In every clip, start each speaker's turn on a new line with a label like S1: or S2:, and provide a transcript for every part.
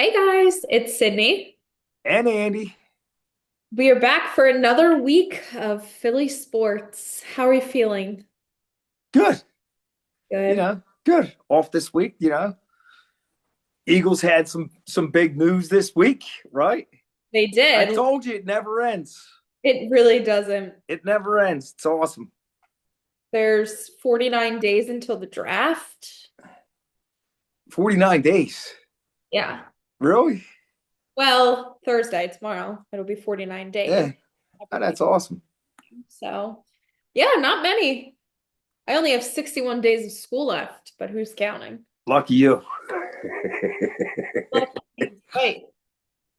S1: Hey guys, it's Sydney.
S2: And Andy.
S1: We are back for another week of Philly sports. How are you feeling?
S2: Good.
S1: Good.
S2: Good. Off this week, Eagles had some big news this week, right?
S1: They
S2: I
S1: did.
S2: told you it never ends.
S1: It really doesn't.
S2: It never ends. It's awesome.
S1: There's 49 days until the draft.
S2: 49 days.
S1: Yeah.
S2: Really?
S1: Well, Thursday, tomorrow. It'll be 49 days.
S2: Yeah. Oh, that's awesome.
S1: So, yeah, not many. I only have 61 days of school left, but who's counting?
S2: Lucky you.
S1: Right.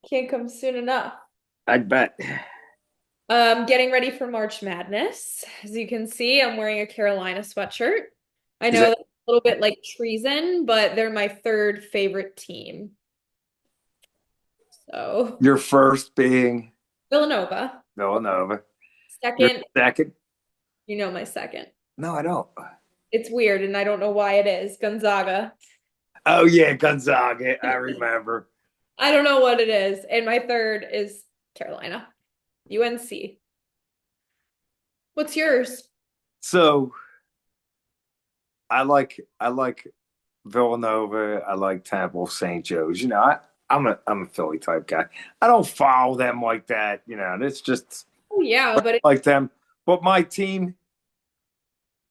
S1: Can't come soon enough.
S2: I bet.
S1: Getting ready for March Madness. As you can see, I'm wearing a Carolina sweatshirt. I
S2: Is
S1: know
S2: that
S1: that's a little bit like treason, but they're my third favorite team. So,
S2: your first being
S1: Villanova.
S2: Villanova? Your
S1: Second,
S2: second?
S1: you know my second.
S2: No, I don't.
S1: It's weird, and I don't know why it is. Gonzaga.
S2: Oh yeah, Gonzaga. I remember.
S1: I don't know what it is. And my third is Carolina. UNC. What's yours?
S2: So I like Villanova. I like Temple, St. Joe's. I'm a Philly type guy. I don't follow them like that. It's just
S1: Oh, yeah, but it's
S2: like them. But my team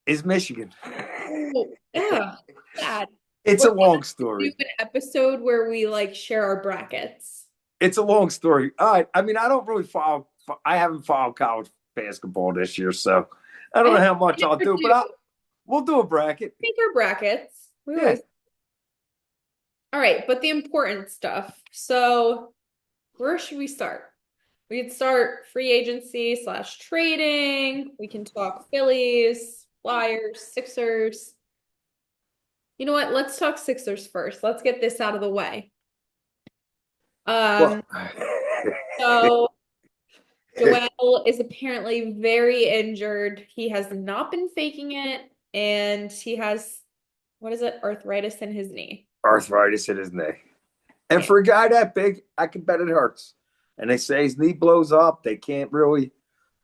S2: is Michigan.
S1: oh, yeah, sad.
S2: It's
S1: We're
S2: a
S1: gonna
S2: long
S1: do
S2: story.
S1: an episode where we like share our brackets.
S2: It's a long story. All right. I mean, I don't really follow. I haven't followed college basketball this year, so I
S1: I
S2: don't know
S1: have
S2: how much I'll
S1: never
S2: do. But
S1: do
S2: we'll do a bracket.
S1: make our brackets. We
S2: Yeah.
S1: always all right, but the important stuff. So where should we start? We could start free agency slash trading. We can talk Phillies, Flyers, Sixers. You know what? Let's talk Sixers first. Let's get this out of the way.
S2: Well,
S1: Um, so Joel is apparently very injured. He has not been faking it, and he has, what is it, arthritis in his knee.
S2: arthritis in his knee. And
S1: Yeah.
S2: for a guy that big, I can bet it hurts. And they say his knee blows up. They can't really.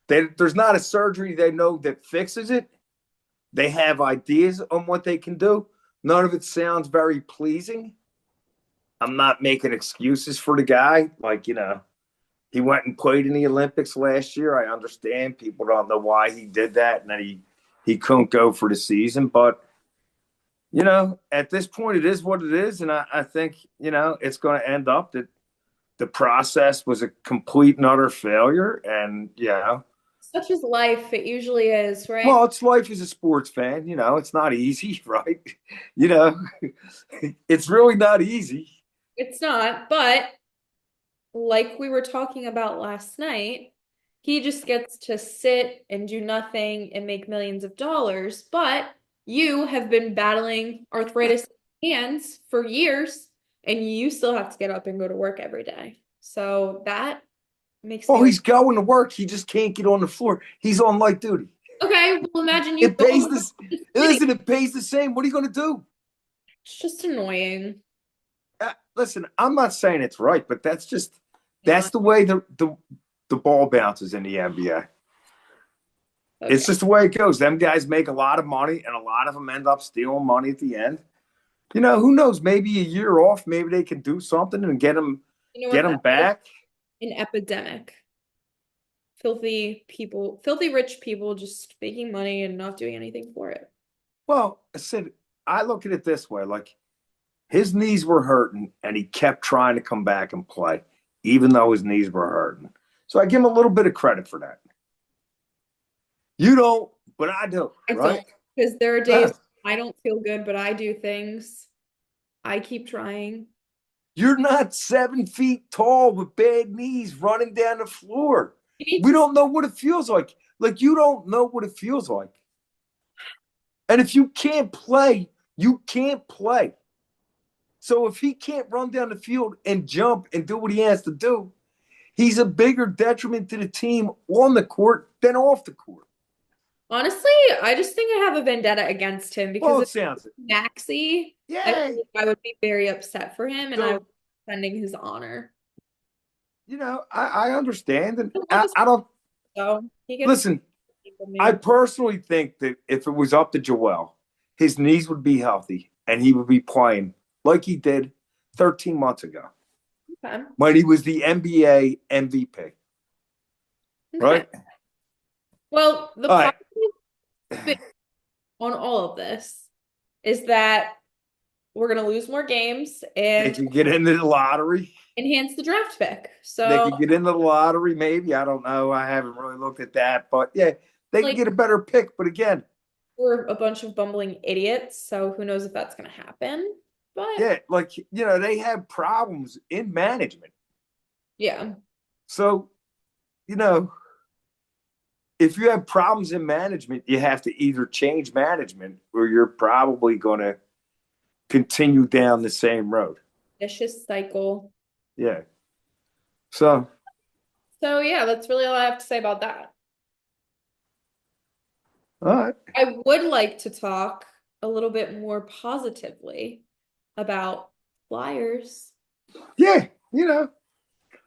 S2: There's not a surgery they know that fixes it. They have ideas on what they can do. None of it sounds very pleasing. I'm not making excuses for the guy. He went and played in the Olympics last year. I understand people don't know why he did that and that he couldn't go for the season. But at this point, it is what it is, and I think it's going to end up that the process was a complete and utter failure. And
S1: Such is life. It usually is, right?
S2: well, it's life as a sports fan. It's not easy, right? you know, it's really not easy.
S1: It's not, but like we were talking about last night, he just gets to sit and do nothing and make millions of dollars. But you have been battling arthritis in hands for years, and you still have to get up and go to work every day. So that makes me
S2: Well,
S1: a
S2: he's going to work. He just can't get on the floor. He's on light duty.
S1: okay. Well, imagine you
S2: It
S1: go
S2: pays
S1: home
S2: this.
S1: just sitting.
S2: Listen, it pays the same. What are you going to do?
S1: It's just annoying.
S2: Listen, I'm not saying it's right, but
S1: Yeah.
S2: that's the way the ball bounces in the NBA. It's
S1: Okay.
S2: just the way it goes. Them guys make a lot of money, and a lot of them end up stealing money at the end. Who knows? Maybe a year off, maybe they can do something and get them
S1: You know
S2: get
S1: what
S2: them
S1: that is?
S2: back.
S1: An epidemic. Filthy people, filthy rich people just making money and not doing anything for it.
S2: Well, I look at it this way: like his knees were hurting, and he kept trying to come back and play, even though his knees were hurting. So I give him a little bit of credit for that. You don't, but I do,
S1: I don't,
S2: right?
S1: because there are
S2: Yeah.
S1: days I don't feel good, but I do things. I keep trying.
S2: You're not 7 feet tall with bad knees running down the floor.
S1: You need
S2: We
S1: to,
S2: don't know what it feels like. Like, you don't know what it feels like. And if you can't play, you can't play. So if he can't run down the field and jump and do what he has to do, he's a bigger detriment to the team on the court than off the court.
S1: honestly, I just think I have a vendetta against him because
S2: Well,
S1: if
S2: it sounds it.
S1: Maxi, I feel
S2: Yay.
S1: like I would be very upset for him and I would
S2: So
S1: defending his honor.
S2: I understand, and
S1: I love
S2: I,
S1: his
S2: I don't
S1: so he gets
S2: listen.
S1: from
S2: I
S1: me.
S2: personally think that if it was up to Joel, his knees would be healthy and he would be playing like he did 13 months ago
S1: Okay.
S2: when he was the NBA MVP.
S1: Okay.
S2: Right?
S1: Well, the
S2: All right.
S1: positive spin on all of this is that we're gonna lose more games
S2: They
S1: and
S2: can get into the lottery.
S1: enhance the draft pick.
S2: They
S1: So
S2: can get into the lottery, maybe. I don't know. I haven't really looked at that. But yeah, they can
S1: like
S2: get a better pick. But again,
S1: we're a bunch of bumbling idiots, so who knows if that's gonna happen. But
S2: yeah, they have problems in management.
S1: yeah.
S2: So, you know, if you have problems in management, you have to either change management or you're probably going to continue down the same road.
S1: Vicious cycle.
S2: Yeah. So,
S1: So yeah, that's really all I have to say about that.
S2: all right.
S1: I would like to talk a little bit more positively about Flyers.
S2: Yeah.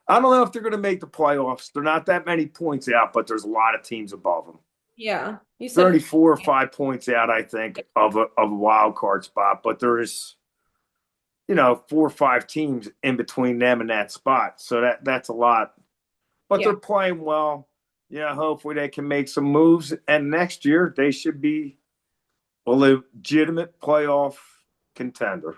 S2: I don't know if they're going to make the playoffs. They're not that many points out, but there's a lot of teams above them.
S1: Yeah, you
S2: They're
S1: said
S2: only 4 or 5 points out, I think, of a wild card spot, but there is, 4 or 5 teams in between them and that spot. So that's a lot. But
S1: yeah,
S2: they're playing well. Hopefully they can make some moves. And next year they should be a legitimate playoff contender.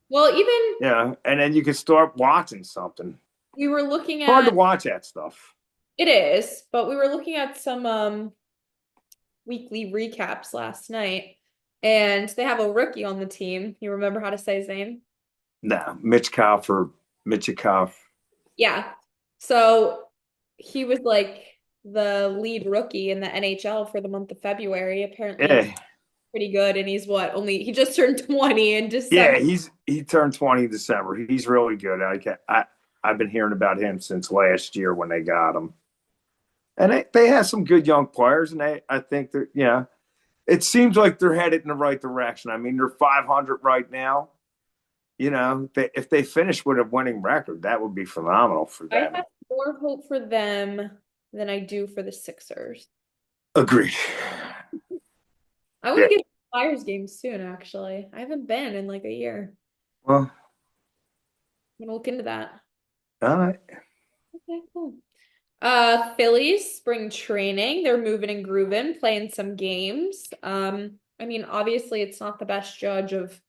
S1: well, even
S2: Yeah. And then you can start watching something.
S1: we were looking
S2: Hard to
S1: at
S2: watch that stuff.
S1: it is, but we were looking at some weekly recaps last night, and they have a rookie on the team. You remember how to say his name?
S2: No, Mitchikov.
S1: Yeah. So he was like the lead rookie in the NHL for the month of February. Apparently, he's
S2: Yeah.
S1: pretty good, and he's what? Only he just turned 20 in
S2: Yeah,
S1: December.
S2: he turned 20 in December. He's really good. I've been hearing about him since last year when they got him. And they have some good young players, and I think that it seems like they're headed in the right direction. I mean, they're 500 right now. If they finish with a winning record, that would be phenomenal for
S1: I
S2: them.
S1: have more hope for them than I do for the Sixers.
S2: Agreed.
S1: I want
S2: Yeah.
S1: to get to Flyers games soon, actually. I haven't been in like a year.
S2: Well,
S1: I'm gonna look into that.
S2: all right.
S1: Okay, cool. Phillies spring training. They're moving and grooving, playing some games. I mean, obviously it's not the best judge of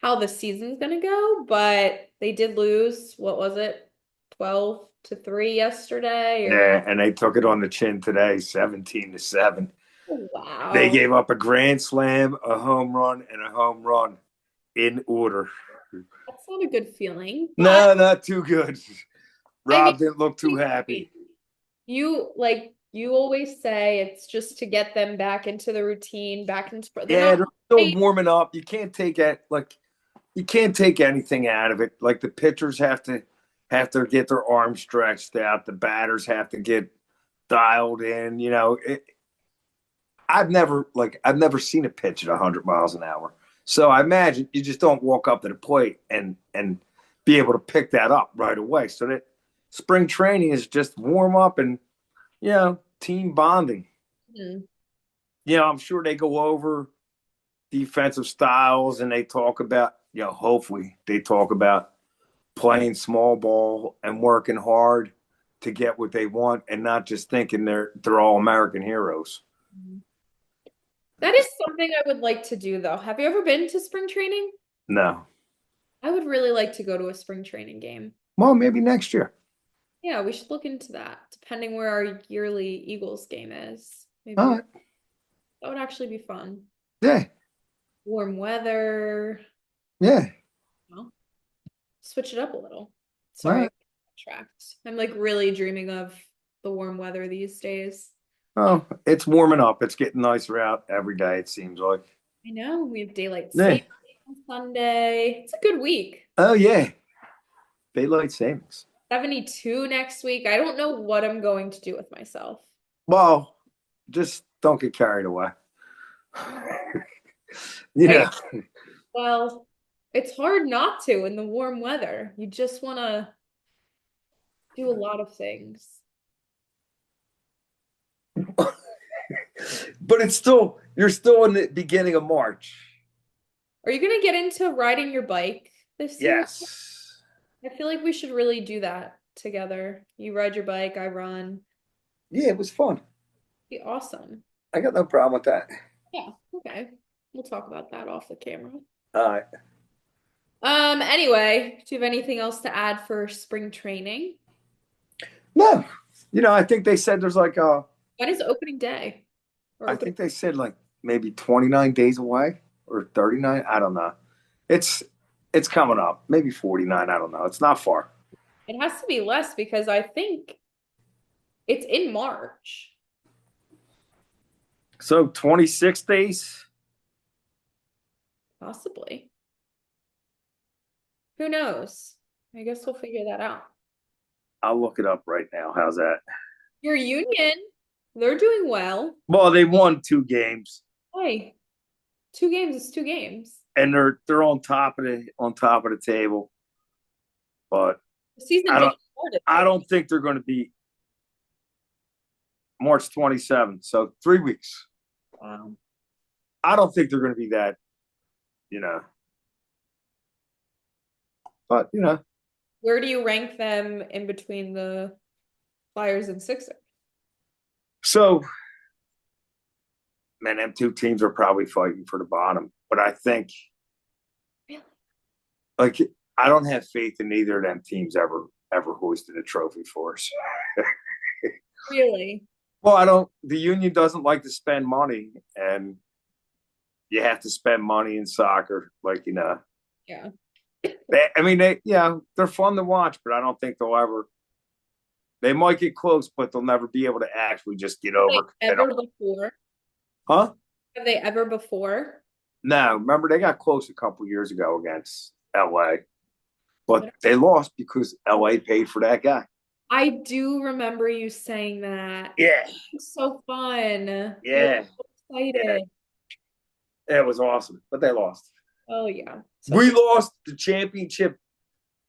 S1: how the season's gonna go, but they did lose, what was it? 12-3 yesterday or
S2: Yeah, and they took it on the chin today, 17-7.
S1: oh,
S2: They
S1: wow.
S2: gave up a grand slam, a home run, and a home run in order.
S1: That's not a good feeling, but
S2: No, not too good.
S1: I mean,
S2: Rob didn't look too happy.
S1: you always say it's just to get them back into the routine, back into they're
S2: Yeah,
S1: not
S2: they're still
S1: great.
S2: warming up. You can't take anything out of it. Like the pitchers have to get their arms stretched out. The batters have to get dialed in. I've never seen a pitch at 100 miles an hour. So I imagine you just don't walk up to the plate and be able to pick that up right away. So that spring training is just warm up and team bonding.
S1: Hmm.
S2: I'm sure they go over defensive styles and they talk about, hopefully they talk about playing small ball and working hard to get what they want and not just thinking they're all American heroes.
S1: That is something I would like to do though. Have you ever been to spring training?
S2: No.
S1: I would really like to go to a spring training game.
S2: Well, maybe next year.
S1: Yeah, we should look into that, depending where our yearly Eagles game is.
S2: All
S1: Maybe
S2: right.
S1: that would actually be fun.
S2: Yeah.
S1: Warm weather,
S2: Yeah.
S1: well, switch it up a little.
S2: All
S1: Sorry,
S2: right.
S1: tracked. I'm like really dreaming of the warm weather these days.
S2: Oh, it's warming up. It's getting nicer out every day, it seems like.
S1: I know we have daylight
S2: Yeah.
S1: savings on Sunday. It's a good week.
S2: Oh, yeah. Daylight savings.
S1: 72 next week. I don't know what I'm going to do with myself.
S2: Well, just don't get carried away. you
S1: Okay,
S2: know,
S1: well, It's hard not to in the warm weather. You just want to do a lot of things.
S2: But it's still you're still in the beginning of March.
S1: Are you going to get into riding your bike this year?
S2: Yes.
S1: I feel like we should really do that together. You ride your bike, I run.
S2: Yeah, it was fun.
S1: Be awesome.
S2: I got no problem with that.
S1: Yeah, okay. We'll talk about that off the camera.
S2: All right.
S1: Anyway, do you have anything else to add for spring training?
S2: No, I think they said there's like
S1: When is opening day? Or
S2: I
S1: opening?
S2: think they said like maybe 29 days away or 39. I don't know. It's it's coming up. Maybe 49. I don't know. It's not far.
S1: It has to be less because I think it's in March.
S2: So 26 days.
S1: Possibly. Who knows? I guess we'll figure that out.
S2: I'll look it up right now. How's that?
S1: Your union, they're doing well.
S2: Well, they won 2 games
S1: Hey, 2 games is 2 games.
S2: and they're on top of the table. But
S1: The season
S2: I don't
S1: just started.
S2: I don't think they're going to be March 27th. So 3 weeks.
S1: Wow.
S2: I don't think they're going to be that, you know. But
S1: Where do you rank them in between the Flyers and Sixers?
S2: so man, them 2 teams are probably fighting for the bottom. But I think
S1: Really?
S2: like I don't have faith in either of them teams ever hoisted a trophy for us.
S1: Really?
S2: Well, I don't. The union doesn't like to spend money, and you have to spend money in soccer. Like
S1: Yeah.
S2: I mean, they're fun to watch, but I don't think they'll ever. They might get close, but they'll never be able to actually just get
S1: Have they
S2: over.
S1: ever before?
S2: Huh?
S1: Have they ever before?
S2: No, remember they got close a couple years ago against LA, but they lost because LA paid for that guy.
S1: I do remember you saying that.
S2: Yeah,
S1: It's so fun. I was
S2: yeah,
S1: so
S2: yeah.
S1: excited.
S2: It was awesome, but they lost.
S1: Oh yeah.
S2: We
S1: Such
S2: lost the championship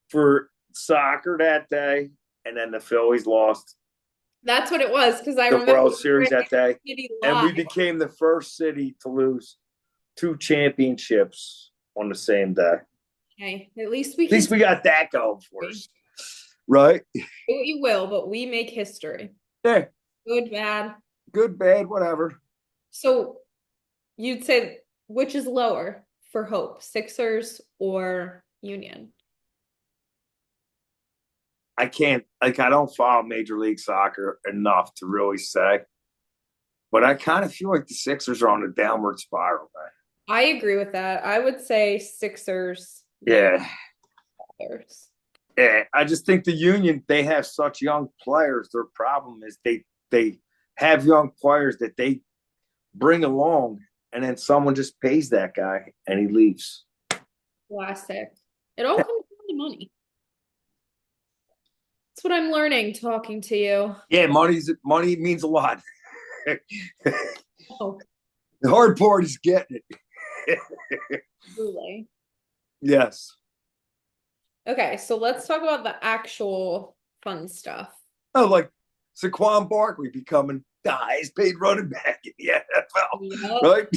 S2: for soccer that day, and then the Phillies lost
S1: That's what it was because I
S2: the
S1: remember
S2: World
S1: we were
S2: Series
S1: in
S2: that day,
S1: City
S2: and
S1: Live.
S2: we became the first city to lose 2 championships on the same day.
S1: Okay, at least we
S2: At
S1: can
S2: least we got that going for
S1: do
S2: us, right?
S1: what you will, but we make history.
S2: Yeah,
S1: Good, bad.
S2: good, bad, whatever.
S1: So you'd say which is lower for hope, Sixers or Union?
S2: I can't like I don't follow Major League Soccer enough to really say, but I kind of feel like the Sixers are on a downward spiral. Man.
S1: I agree with that. I would say Sixers, then
S2: Yeah,
S1: others.
S2: yeah. I just think the Union they have such young players. Their problem is they have young players that they bring along, and then someone just pays that guy and he leaves.
S1: Classic. It all comes down to money. That's what I'm learning talking to you.
S2: Yeah, money means a lot.
S1: Oh,
S2: The hard part is getting it.
S1: truly.
S2: Yes.
S1: Okay, so let's talk about the actual fun stuff.
S2: Oh, like Saquon Barkley becoming the highest paid running back in the NFL,
S1: Yep.
S2: right?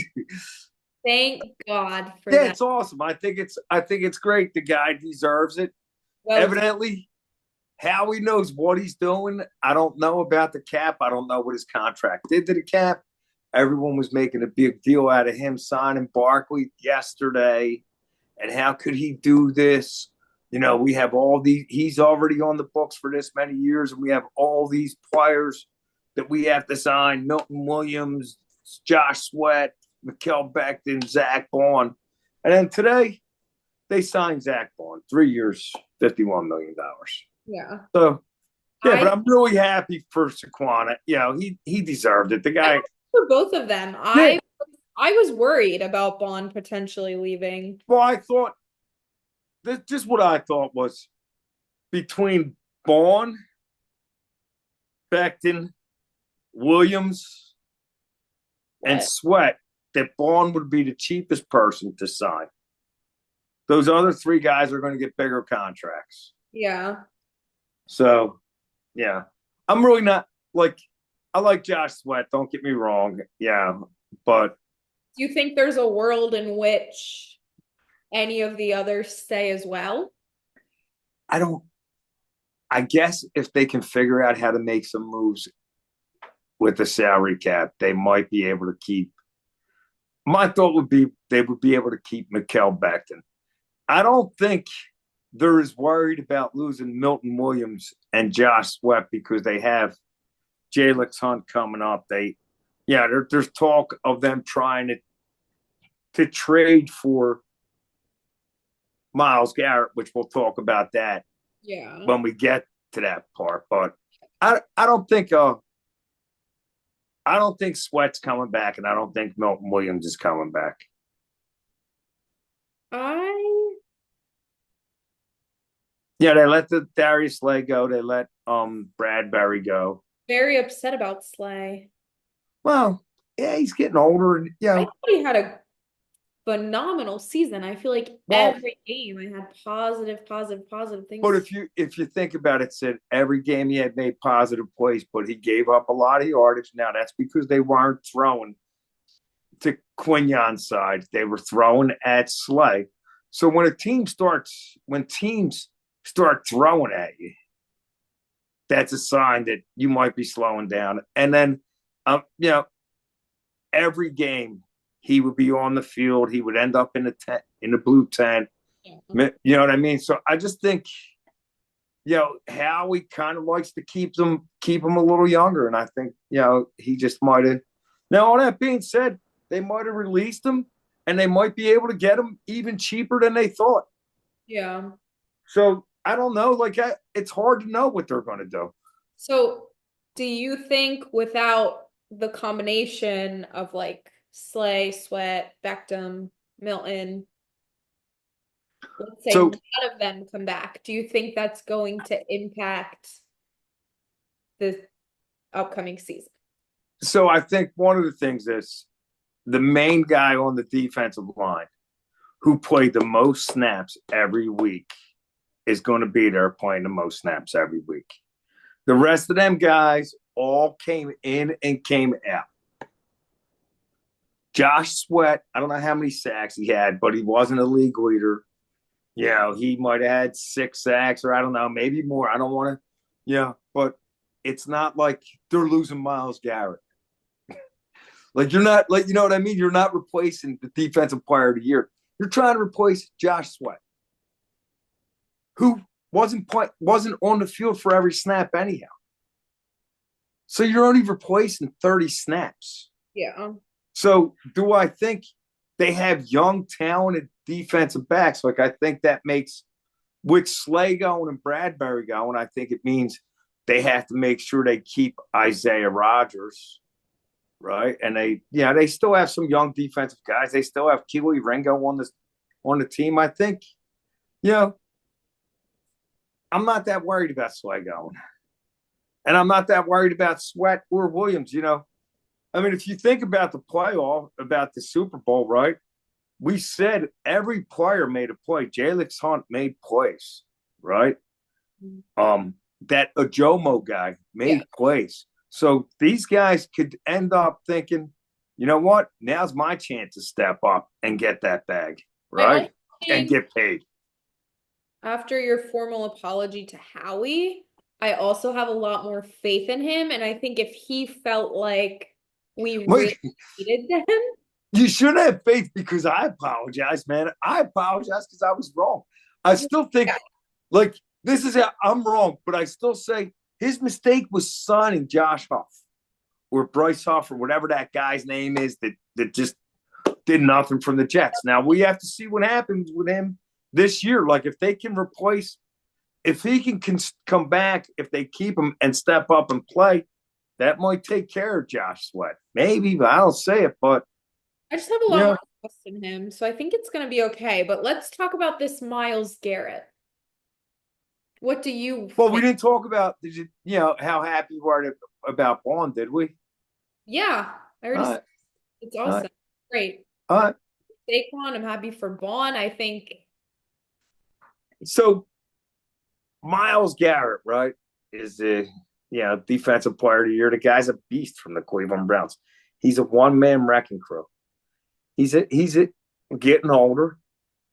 S1: Thank God for
S2: Yeah,
S1: that.
S2: it's awesome. I think it's great. The guy deserves it.
S1: Well,
S2: Evidently, Howie knows what he's doing. I don't know about the cap. I don't know what his contract did to the cap. Everyone was making a big deal out of him signing Barkley yesterday. And how could he do this? We have all these, he's already on the books for this many years, and we have all these players that we have to sign Milton Williams, Josh Sweat, Mikael Becton, Zach Baun. And then today, they signed Zach Baun, 3 years, $51 million.
S1: yeah.
S2: So, yeah, but
S1: I
S2: I'm really happy for Saquon. He deserved it. The
S1: I
S2: guy,
S1: was for both of them.
S2: yeah.
S1: I was worried about Bond potentially leaving.
S2: Well, I thought, this just what I thought was between Baun, Becton, Williams, and
S1: What?
S2: Sweat, that Baun would be the cheapest person to sign. Those other three guys are going to get bigger contracts.
S1: Yeah.
S2: So, yeah, I'm really not like I like Josh Sweat. Don't get me wrong. Yeah, but
S1: Do you think there's a world in which any of the others stay as well?
S2: I don't. I guess if they can figure out how to make some moves with the salary cap, they might be able to keep. My thought would be they would be able to keep Mikal Becton. I don't think they're as worried about losing Milton Williams and Josh Sweat because they have Jalen Hunt coming up. There's talk of them trying to trade for Myles Garrett, which we'll talk about that
S1: Yeah.
S2: when we get to that part. But I don't think Sweat's coming back, and I don't think Milton Williams is coming back.
S1: I
S2: Yeah, they let the Darius Slay go. They let Bradbury go.
S1: very upset about Slay.
S2: Well, yeah, he's getting older, and
S1: I thought he had a phenomenal season. I feel like
S2: well,
S1: every game I had positive, positive, positive
S2: but
S1: things.
S2: if you think about it, Sid, every game he had made positive plays, but he gave up a lot of yardage. Now that's because they weren't throwing to Quignon's side; they were throwing at Slay. So when teams start throwing at you, that's a sign that you might be slowing down. And then, you know, every game he would be on the field. He would end up in the tent, in the blue tent.
S1: Yeah.
S2: You know what I mean? So I just think, Howie kind of likes to keep them a little younger, and I think he just might have. Now, all that being said, they might have released him, and they might be able to get him even cheaper than they thought.
S1: Yeah.
S2: So I don't know. It's hard to know what they're going to do.
S1: So, do you think without the combination of like Slay, Sweat, Beckham, Milton, let's say
S2: So
S1: none of them come back, do you think that's going to impact the upcoming season?
S2: so I think one of the things is the main guy on the defensive line who played the most snaps every week is going to be there playing the most snaps every week. The rest of them guys all came in and came out. Josh Sweat, I don't know how many sacks he had, but he wasn't a league leader. He might have had 6 sacks or I don't know, maybe more. I don't want to, but it's not like they're losing Myles Garrett. Like you're not like you know what I mean. You're not replacing the defensive player of the year. You're trying to replace Josh Sweat, who wasn't on the field for every snap anyhow. So you're only replacing 30 snaps.
S1: Yeah.
S2: So do I think they have young, talented defensive backs? Like I think that makes with Slay going and Bradbury going, I think it means they have to make sure they keep Isaiah Rodgers, right? And they still have some young defensive guys. They still have Keely Ringo on the team. I think, you know, I'm not that worried about Slay going. And I'm not that worried about Sweat or Williams, I mean, if you think about the playoff, about the Super Bowl, right? We said every player made a play. Jalen Hunt made plays, right? That Ajomo guy
S1: Yeah.
S2: made plays. So these guys could end up thinking, you know what? Now's my chance to step up and get that bag,
S1: I
S2: right?
S1: also
S2: And
S1: think
S2: get paid.
S1: after your formal apology to Howie, I also have a lot more faith in him. And I think if he felt like we really
S2: Like,
S1: needed them,
S2: you should have faith because I apologize, man. I apologize because I was wrong. I still think
S1: yeah,
S2: like this is I'm wrong, but I still say his mistake was signing Josh Huff or Bryce Huff or whatever that guy's name is that just did nothing from the Jets. Now we have to see what happens with him this year. Like if he can come back, if they keep him and step up and play, that might take care of Josh Sweat. Maybe, but I don't say it. But
S1: I just have a lot
S2: yeah,
S1: more trust in him. So I think it's going to be okay. But let's talk about this Myles Garrett. What do you
S2: well, we
S1: think?
S2: didn't talk about how happy you were about Baun, did we?
S1: Yeah, I
S2: All
S1: already said
S2: right,
S1: it's
S2: all right,
S1: awesome. Great.
S2: all
S1: I'm
S2: right.
S1: Saquon. I'm happy for Baun. I think
S2: So Miles Garrett, right, is the defensive player of the year. The guy's a beast from the Cleveland Browns. He's a one-man wrecking crew. He's getting older.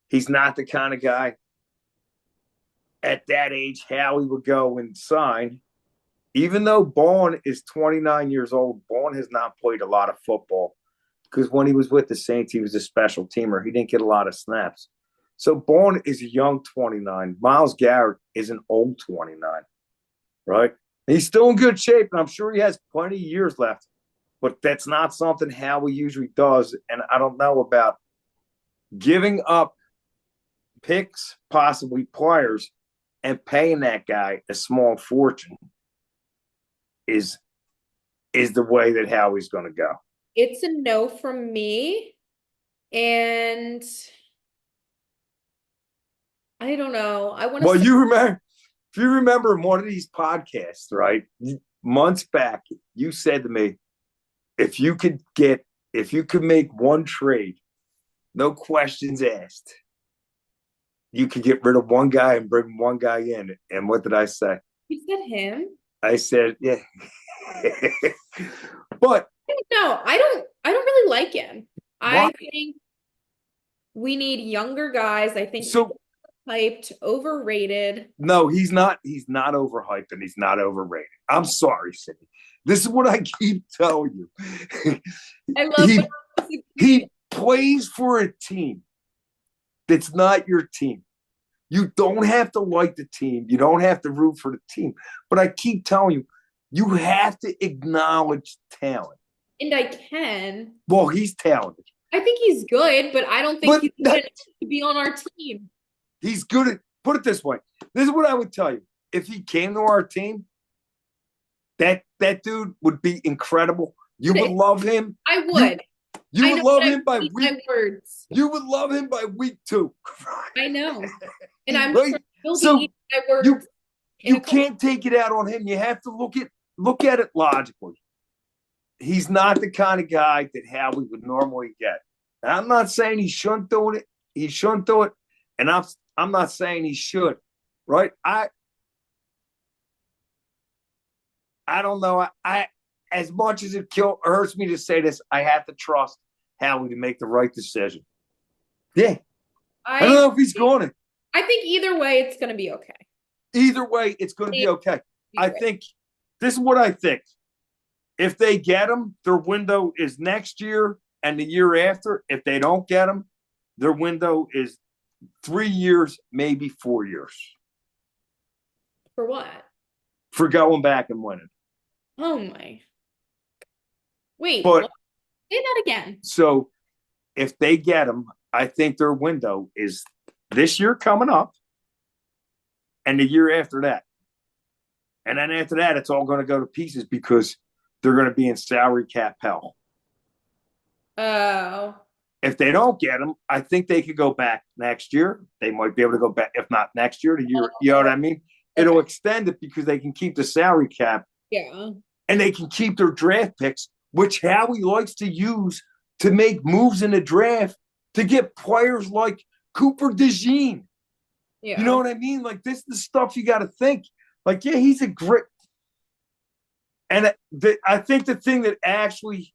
S2: He's not the kind of guy at that age Howie would go and sign. Even though Baun is 29 years old, Baun has not played a lot of football because when he was with the Saints, he was a special teamer. He didn't get a lot of snaps. So Baun is a young 29. Miles Garrett is an old 29, right? He's still in good shape, and I'm sure he has plenty of years left. But that's not something Howie usually does. And I don't know about giving up picks, possibly players, and paying that guy a small fortune is the way that Howie's going to go.
S1: It's a no from me. And I don't know. I want to
S2: Well,
S1: say
S2: if you remember in one of these podcasts, right, months back, you said to me, if you could make one trade, no questions asked, you could get rid of one guy and bring one guy in. And what did I say?
S1: you said him.
S2: I said, yeah. But
S1: No, I don't really like him.
S2: why?
S1: I think we need younger guys. I think he's
S2: So
S1: hyped, overrated.
S2: no, he's not. He's not overhyped and he's not overrated. I'm sorry, Cindy. This is what I keep telling you.
S1: I love
S2: he
S1: when
S2: he plays for a team that's not your team. You don't have to like the team. You don't have to root for the team. But I keep telling you, you have to acknowledge talent.
S1: and I can.
S2: Well, he's talented,
S1: I think he's good, but I don't think
S2: but
S1: he's good enough to be on our team.
S2: he's good at. Put it this way. This is what I would tell you. If he came to our team, that dude would be incredible. You would love him.
S1: I would.
S2: You
S1: I
S2: would
S1: know,
S2: love
S1: but
S2: him by
S1: I
S2: week.
S1: my words.
S2: You would love him by week 2.
S1: I know. And I'm
S2: Right?
S1: still
S2: So
S1: be my words
S2: you
S1: in
S2: you
S1: a couple.
S2: can't take it out on him. You have to look at it logically. He's not the kind of guy that Howie would normally get. And I'm not saying he shouldn't do it. He shouldn't do it. And I'm not saying he should. Right? I don't know. I as much as it hurts me to say this, I have to trust Howie to make the right decision. Yeah. I don't
S1: I
S2: know if he's going to.
S1: I think either way it's gonna be okay.
S2: Either way, it's going to be okay. I
S1: Either way.
S2: think this is what I think. If they get him, their window is next year and the year after. If they don't get him, their window is 3 years, maybe 4 years
S1: For what?
S2: for going back and winning.
S1: Oh my. Wait,
S2: But
S1: what? Say that again.
S2: so if they get him, I think their window is this year coming up and the year after that. And then after that, it's all going to go to pieces because they're going to be in salary cap hell.
S1: Oh.
S2: If they don't get him, I think they could go back next year. They might be able to go back, if not next year, the year. You know what I mean? It'll extend it because they can keep the salary cap.
S1: Yeah.
S2: And they can keep their draft picks, which Howie likes to use to make moves in the draft to get players like Cooper DeJean.
S1: Yeah.
S2: You know what I mean? Like, this is the stuff you got to think. Like, yeah, he's a great. And I think the thing that actually,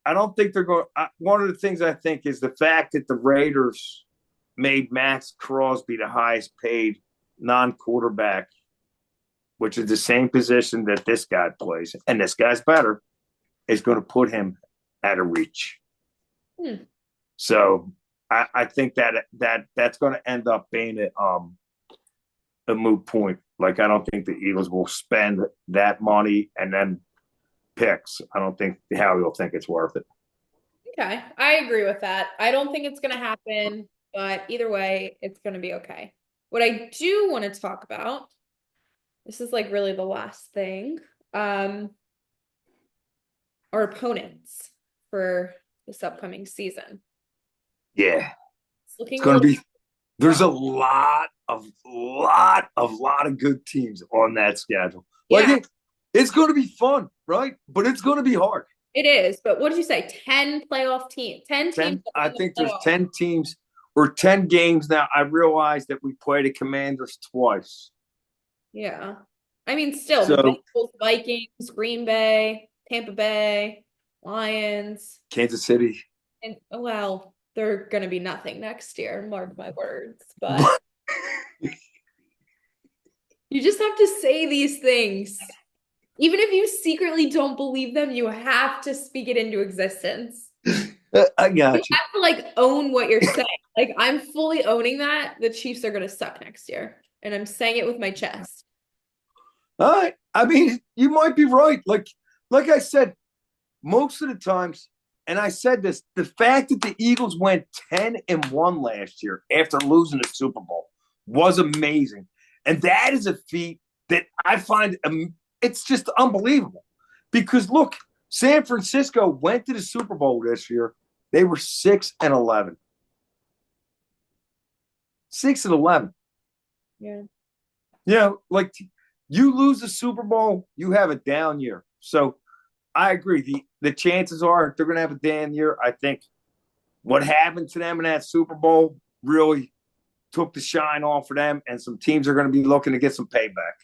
S2: I don't think they're going. One of the things I think is the fact that the Raiders made Max Crosby the highest paid non-quarterback, which is the same position that this guy plays, and this guy's better, is going to put him at a reach. So I think that's going to end up being a moot point. Like, I don't think the Eagles will spend that money and then picks. I don't think Howie will think it's worth it.
S1: Okay. I agree with that. I don't think it's gonna happen, but either way, it's gonna be okay. What I do want to talk about, this is like really the last thing, our opponents for this upcoming season.
S2: Yeah.
S1: It's looking
S2: It's going to be there's
S1: rough.
S2: a lot of good teams on that schedule.
S1: Yeah.
S2: Like it's going to be fun, right? But it's going to be hard.
S1: It is, but what did you say? 10 playoff teams. 10 teams.
S2: I think there's 10 teams. we're 10 games now. I realize that we play the Commanders twice.
S1: Yeah. I mean, still, the
S2: So
S1: Bengals, Vikings, Green Bay, Tampa Bay, Lions,
S2: Kansas City.
S1: and well, they're going to be nothing next year, mark my words. But
S2: But
S1: you just have to say these things. Even if you secretly don't believe them, you have to speak it into existence.
S2: I
S1: You
S2: got you.
S1: have to like own what you're saying. Like I'm fully owning that the Chiefs are going to suck next year, and I'm saying it with my chest.
S2: All right. I mean, you might be right. Like I said, most of the times, and I said this, the fact that the Eagles went 10-1 last year after losing the Super Bowl was amazing. And that is a feat that I find it's just unbelievable. Because look, San Francisco went to the Super Bowl this year. They were 6-11. 6-11.
S1: Yeah.
S2: You know, like you lose the Super Bowl, you have a down year. So I agree. The chances are they're going to have a down year. I think what happened to them in that Super Bowl really took the shine off of them, and some teams are going to be looking to get some payback.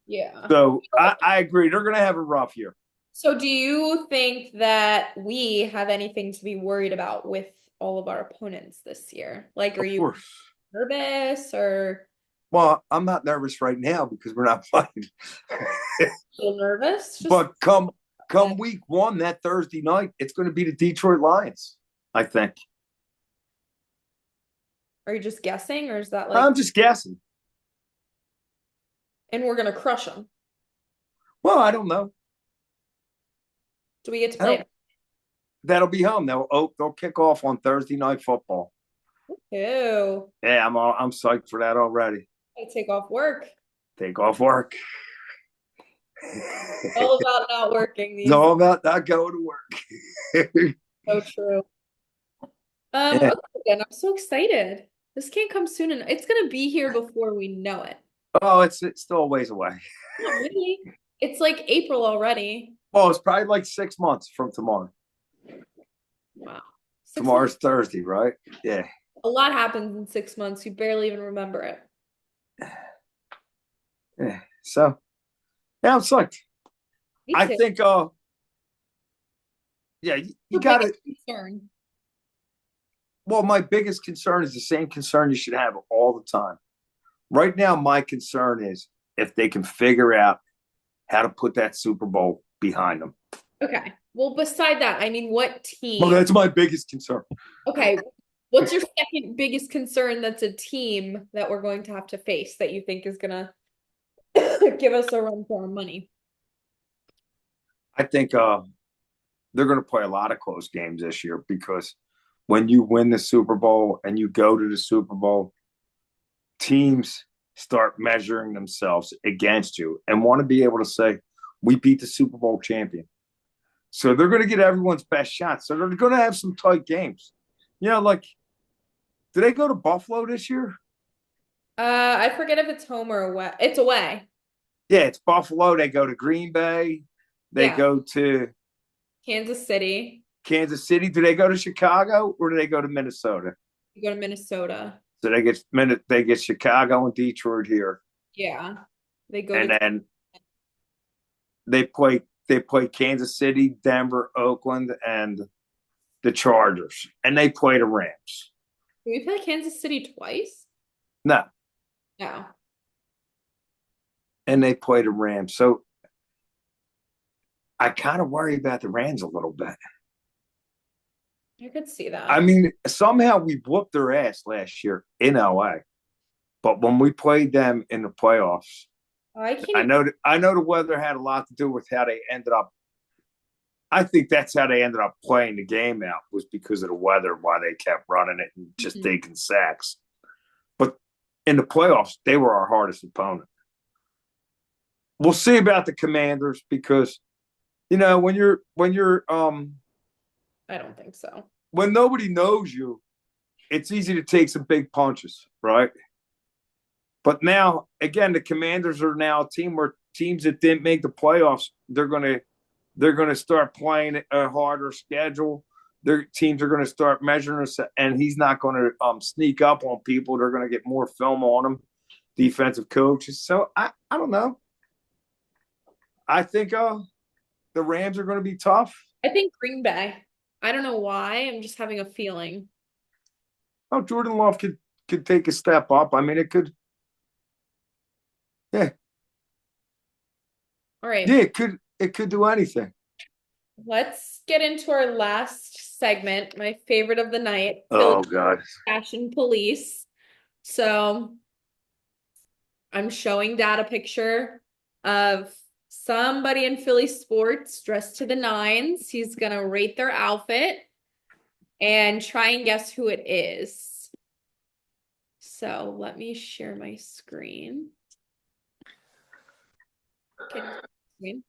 S1: Yeah.
S2: So I agree. They're going to have a rough year.
S1: So do you think that we have anything to be worried about with all of our opponents this year? Like, are
S2: Of
S1: you
S2: course.
S1: nervous or
S2: Well, I'm not nervous right now because we're not playing.
S1: still nervous? Just
S2: But come week one, that Thursday night, it's going to be the Detroit Lions, I think.
S1: are you just guessing, or is that like,
S2: I'm just guessing.
S1: and we're gonna crush them?
S2: Well, I don't know.
S1: Do we get to
S2: I
S1: play
S2: don't. That'll be home. They'll kick off on Thursday night football.
S1: it? Ew.
S2: Yeah, I'm psyched for that already.
S1: I take off work.
S2: Take off work.
S1: All about not working
S2: It's
S1: these.
S2: all about not going to work.
S1: So true.
S2: Yeah.
S1: Okay, then I'm so excited. This can't come soon, and it's gonna be here before we know it.
S2: Oh, it's still a ways away.
S1: Not really. It's like April already.
S2: Well, it's probably like 6 months from tomorrow.
S1: Wow. 6 months.
S2: Tomorrow's Thursday, right? Yeah.
S1: A lot happens in 6 months. You barely even remember it.
S2: Yeah. So yeah, I'm psyched.
S1: Me
S2: I
S1: too.
S2: think yeah, you
S1: Your
S2: gotta
S1: biggest concern.
S2: well, my biggest concern is the same concern you should have all the time. Right now, my concern is if they can figure out how to put that Super Bowl behind them.
S1: Okay. Well, beside that, I mean, what
S2: Well,
S1: team?
S2: that's my biggest concern.
S1: Okay. What's your second biggest concern that's a team that we're going to have to face that you think is gonna give us a run for our money?
S2: I think they're going to play a lot of close games this year because when you win the Super Bowl and you go to the Super Bowl, teams start measuring themselves against you and want to be able to say, we beat the Super Bowl champion. So they're going to get everyone's best shot. So they're going to have some tight games. You know, like, did they go to Buffalo this year?
S1: I forget if it's home or away. It's away.
S2: Yeah, it's Buffalo. They go to Green Bay. They
S1: Yeah.
S2: go to
S1: Kansas City.
S2: Kansas City. Do they go to Chicago or do they go to Minnesota?
S1: You go to Minnesota.
S2: So they get Chicago and Detroit here,
S1: Yeah. They go
S2: and
S1: to
S2: then they play Kansas City, Denver, Oakland, and the Chargers, and they play the Rams.
S1: Did we play Kansas City twice?
S2: No,
S1: No.
S2: and they play the Rams. So I kind of worry about the Rams a little bit.
S1: I could see
S2: I
S1: that.
S2: mean, somehow we whooped their ass last year in LA, but when we played them in the playoffs,
S1: I can't
S2: I
S1: even.
S2: know I know the weather had a lot to do with how they ended up. I think that's how they ended up playing the game out was because of the weather, why they kept running it and just
S1: Mhm.
S2: taking sacks. But in the playoffs, they were our hardest opponent. We'll see about the Commanders because when
S1: I don't think so.
S2: when nobody knows you, it's easy to take some big punches, right? But now, again, the Commanders are now a team where teams that didn't make the playoffs, they're gonna start playing a harder schedule. their teams are going to start measuring us, and he's not going to sneak up on people. They're going to get more film on him, defensive coaches. So I don't know. I think the Rams are going to be tough.
S1: I think Green Bay. I don't know why. I'm just having a feeling.
S2: Oh, Jordan Love could take a step up. I mean, it could. Yeah,
S1: All right.
S2: yeah, it could do anything.
S1: Let's get into our last segment, my favorite of the night, Philly
S2: Oh God.
S1: Fashion Police. So I'm showing Dad a picture of somebody in Philly sports dressed to the nines. He's gonna rate their outfit and try and guess who it is. So let me share my screen. Can you see me?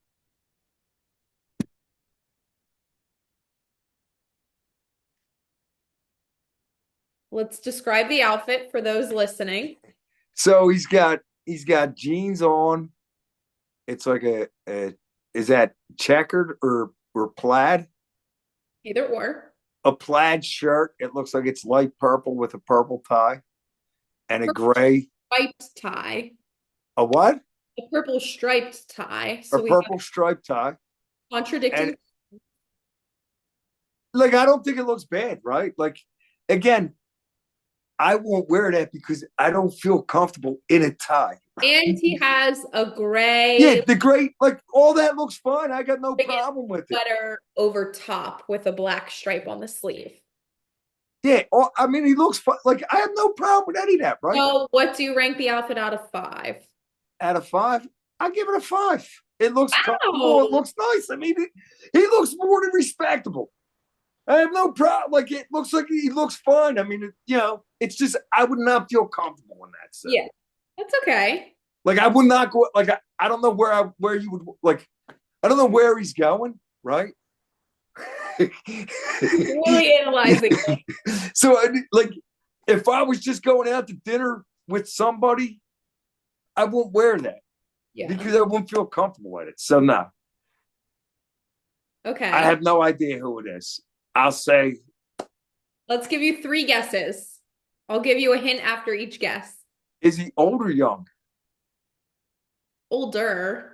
S1: Let's describe the outfit for those listening.
S2: So he's got jeans on. It's like a is that checkered or plaid?
S1: Either or.
S2: A plaid shirt. It looks like it's light purple with a purple tie and a
S1: Purple
S2: gray.
S1: striped tie.
S2: A what?
S1: A purple striped tie.
S2: A
S1: So we have
S2: purple striped tie.
S1: contradicting.
S2: And like I don't think it looks bad, right? Like again, I won't wear that because I don't feel comfortable in a tie.
S1: And he has a
S2: Yeah,
S1: gray
S2: the great, like all that looks fine. I got no
S1: friggin'
S2: problem with it.
S1: sweater over top with a black stripe on the sleeve.
S2: Yeah, I mean, he looks fine. Like I have no problem with any of that, right?
S1: So what do you rank the outfit out of 5?
S2: Out of 5, I give it a 5. It looks comfortable. It
S1: Wow.
S2: looks nice. I mean, he looks more than respectable. I have no problem. Like it looks like he looks fine. I mean, it's just I would not feel comfortable in that set.
S1: Yeah, that's okay.
S2: Like I would not go. Like I don't know where you would like. I don't know where he's going. Right.
S1: Really analyzing it.
S2: So like, if I was just going out to dinner with somebody, I wouldn't wear that
S1: Yeah.
S2: because I wouldn't feel comfortable with it. So no, I
S1: Okay.
S2: have no idea who it is. I'll say,
S1: Let's give you 3 guesses. I'll give you a hint after each guess.
S2: is he old or young?
S1: Older.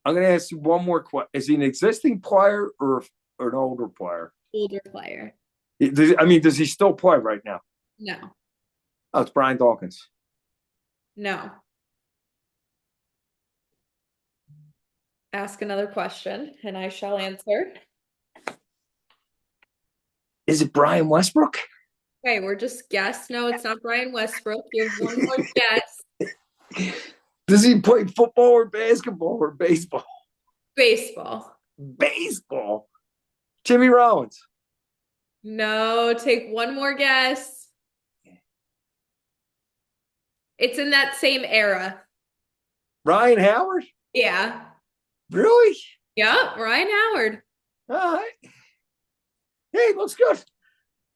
S2: I'm going to ask you one more question. Is he an existing player or an older player?
S1: Older player.
S2: Does he still play right now?
S1: No.
S2: Oh, it's Brian Dawkins.
S1: No. Ask another question and I shall answer.
S2: Is it Brian Westbrook?
S1: Okay, we're just guess. No, it's not Brian Westbrook. You have one more guess.
S2: Does he play football or basketball or baseball?
S1: Baseball.
S2: Baseball. Jimmy Rollins.
S1: No, take one more guess. It's in that same era.
S2: Ryan Howard?
S1: Yeah.
S2: Really?
S1: Yeah, Ryan Howard.
S2: All right. Hey, looks good.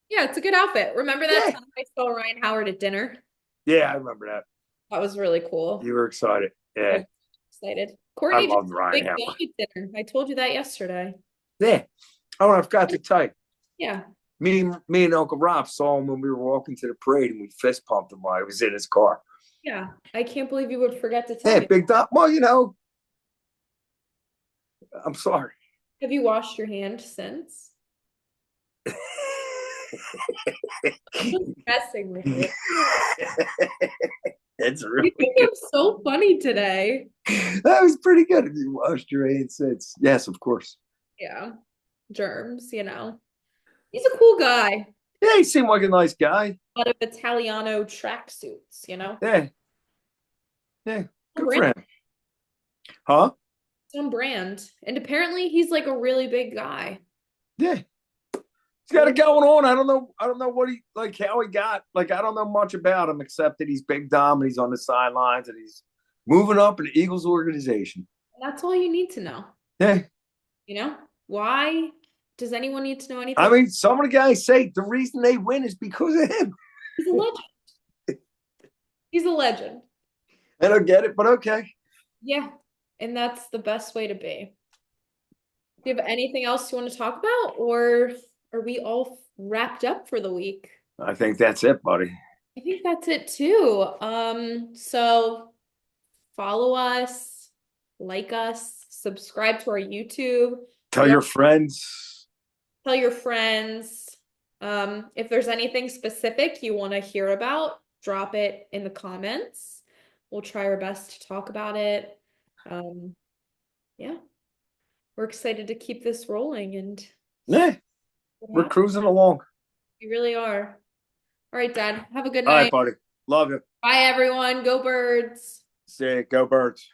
S1: Yeah, it's a good outfit. Remember that
S2: Yeah.
S1: time I saw Ryan Howard at dinner?
S2: Yeah, I remember that.
S1: That was really cool.
S2: You were excited.
S1: I
S2: Yeah.
S1: was excited.
S2: I
S1: Courtney just
S2: loved
S1: had a
S2: Ryan
S1: big
S2: Howard.
S1: day at dinner. I told you that yesterday.
S2: Yeah. Oh, I forgot to tell you.
S1: Yeah.
S2: Me and Uncle Rob saw him when we were walking to the parade and we fist pumped him while he was in his car.
S1: Yeah. I can't believe you would forget to tell
S2: Yeah,
S1: me.
S2: big Dom. Well, I'm sorry.
S1: Have you washed your hand since? I'm messing with you.
S2: It's
S1: You
S2: really
S1: think
S2: good.
S1: I'm so funny today.
S2: That was pretty good if you washed your hands since. Yes, of course.
S1: Yeah. Germs, you know. He's a cool guy.
S2: Yeah, he seemed like a nice guy.
S1: A lot of Italiano tracksuits, you know?
S2: Yeah. Yeah.
S1: On
S2: Good for
S1: brand.
S2: him. Huh?
S1: On brand. And apparently he's like a really big guy.
S2: Yeah. He's got it going on. I don't know what how he got. Like, I don't know much about him except that he's big Dom and he's on the sidelines and he's moving up in the Eagles organization.
S1: And that's all you need to know.
S2: Yeah.
S1: You know? Why does anyone need to know anything?
S2: I mean, some of the guys say the reason they win is because of him.
S1: He's a legend. He's a legend.
S2: I don't get it, but okay.
S1: Yeah. And that's the best way to be. Do you have anything else you want to talk about, or are we all wrapped up for the week?
S2: I think that's it, buddy.
S1: I think that's it too. So follow us, like us, subscribe to our YouTube.
S2: Tell
S1: We
S2: your
S1: are
S2: friends.
S1: Tell your friends. If there's anything specific you want to hear about, drop it in the comments. We'll try our best to talk about it. Um, yeah, we're excited to keep this rolling and see
S2: Yeah,
S1: what
S2: we're
S1: happens.
S2: cruising along.
S1: We really are. All right, Dad. Have a good
S2: All right,
S1: night.
S2: buddy. Love you.
S1: Bye, everyone. Go Birds.
S2: See you. Go Birds.